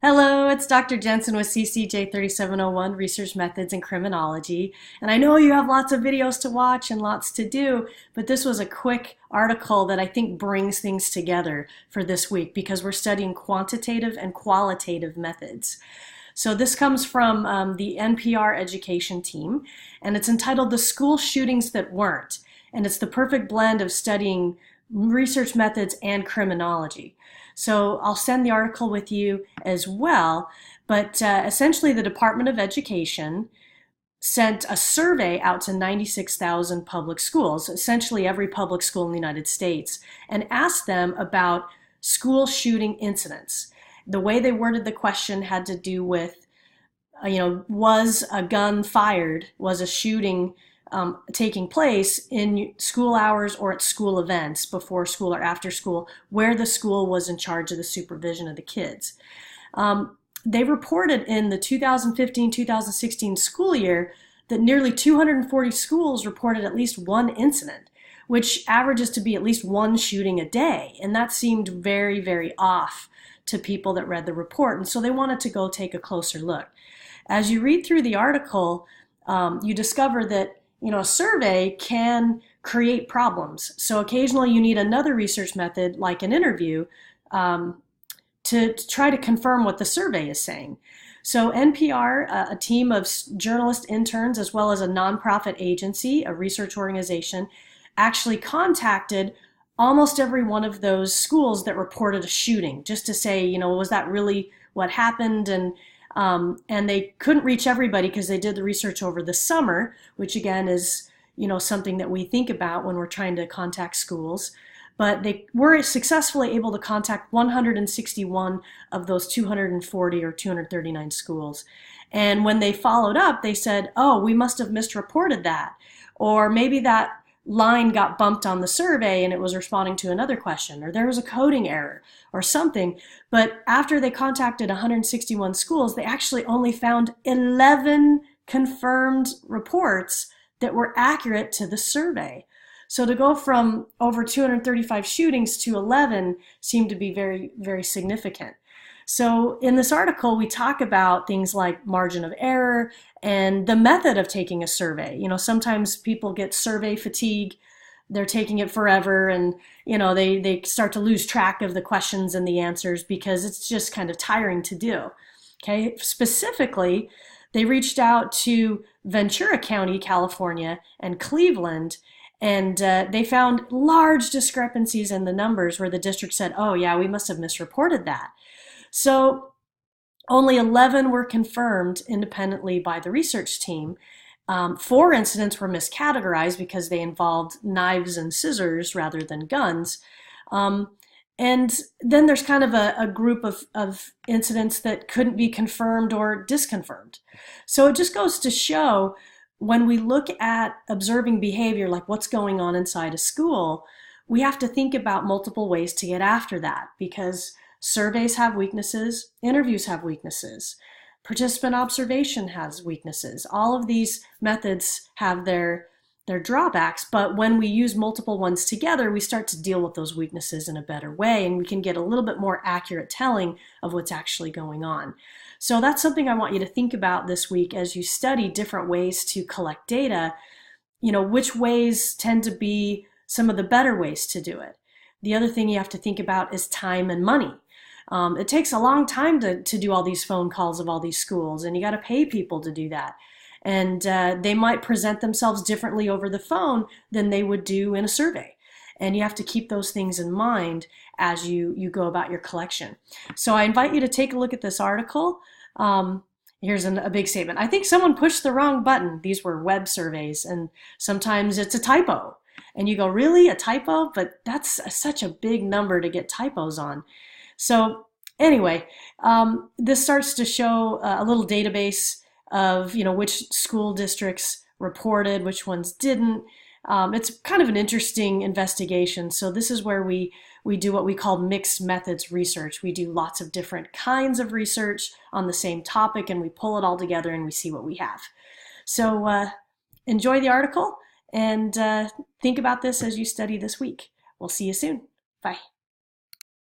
Hello, it's Dr. Jensen with CCJ3701 Research Methods in Criminology. And I know you have lots of videos to watch and lots to do, but this was a quick article that I think brings things together for this week because we're studying quantitative and qualitative methods. So this comes from the NPR education team, and it's entitled The School Shootings That Weren't. And it's the perfect blend of studying research methods and criminology. So I'll send the article with you as well, but essentially the Department of Education sent a survey out to 96,000 public schools, essentially every public school in the United States, and asked them about school shooting incidents. The way they worded the question had to do with, was a gun fired, was a shooting taking place in school hours or at school events, before school or after school, where the school was in charge of the supervision of the kids. They reported in the 2015-2016 school year that nearly 240 schools reported at least one incident, which averages to be at least one shooting a day. And that seemed very, very off to people that read the report. And so they wanted to go take a closer look. As you read through the article, you discover that a survey can create problems. So occasionally you need another research method, like an interview, to try to confirm what the survey is saying. So NPR, a team of journalist interns, as well as a nonprofit agency, a research organization, actually contacted almost every one of those schools that reported a shooting, just to say, was that really what happened? And they couldn't reach everybody because they did the research over the summer, which again is, something that we think about when we're trying to contact schools. But they were successfully able to contact 161 of those 240 or 239 schools. And when they followed up, they said, oh, we must have misreported that. Or maybe that line got bumped on the survey and it was responding to another question, or there was a coding error or something. But after they contacted 161 schools, they actually only found 11 confirmed reports that were accurate to the survey. So to go from over 235 shootings to 11 seemed to be very, very significant. So in this article, we talk about things like margin of error and the method of taking a survey. Sometimes people get survey fatigue. They're taking it forever, and they start to lose track of the questions and the answers because it's just kind of tiring to do. Okay, specifically, they reached out to Ventura County, California, and Cleveland, and they found large discrepancies in the numbers where the district said, oh yeah, we must have misreported that. So only 11 were confirmed independently by the research team. 4 incidents were miscategorized because they involved knives and scissors rather than guns. And then there's kind of a group of incidents that couldn't be confirmed or disconfirmed. So it just goes to show, when we look at observing behavior, like what's going on inside a school, we have to think about multiple ways to get after that, because surveys have weaknesses, interviews have weaknesses, participant observation has weaknesses. All of these methods have their drawbacks, but when we use multiple ones together, we start to deal with those weaknesses in a better way, and we can get a little bit more accurate telling of what's actually going on. So that's something I want you to think about this week as you study different ways to collect data. Which ways tend to be some of the better ways to do it. The other thing you have to think about is time and money. It takes a long time to do all these phone calls of all these schools, and you got to pay people to do that. And they might present themselves differently over the phone than they would do in a survey. And you have to keep those things in mind as you go about your collection. So I invite you to take a look at this article. Here's a big statement. I think someone pushed the wrong button. These were web surveys, and sometimes it's a typo. And you go, really, a typo? But that's such a big number to get typos on. So anyway, this starts to show a little database of which school districts reported, which ones didn't. It's kind of an interesting investigation. So this is where we do what we call mixed methods research. We do lots of different kinds of research on the same topic, and we pull it all together and we see what we have. So enjoy the article and think about this as you study this week. We'll see you soon. Bye.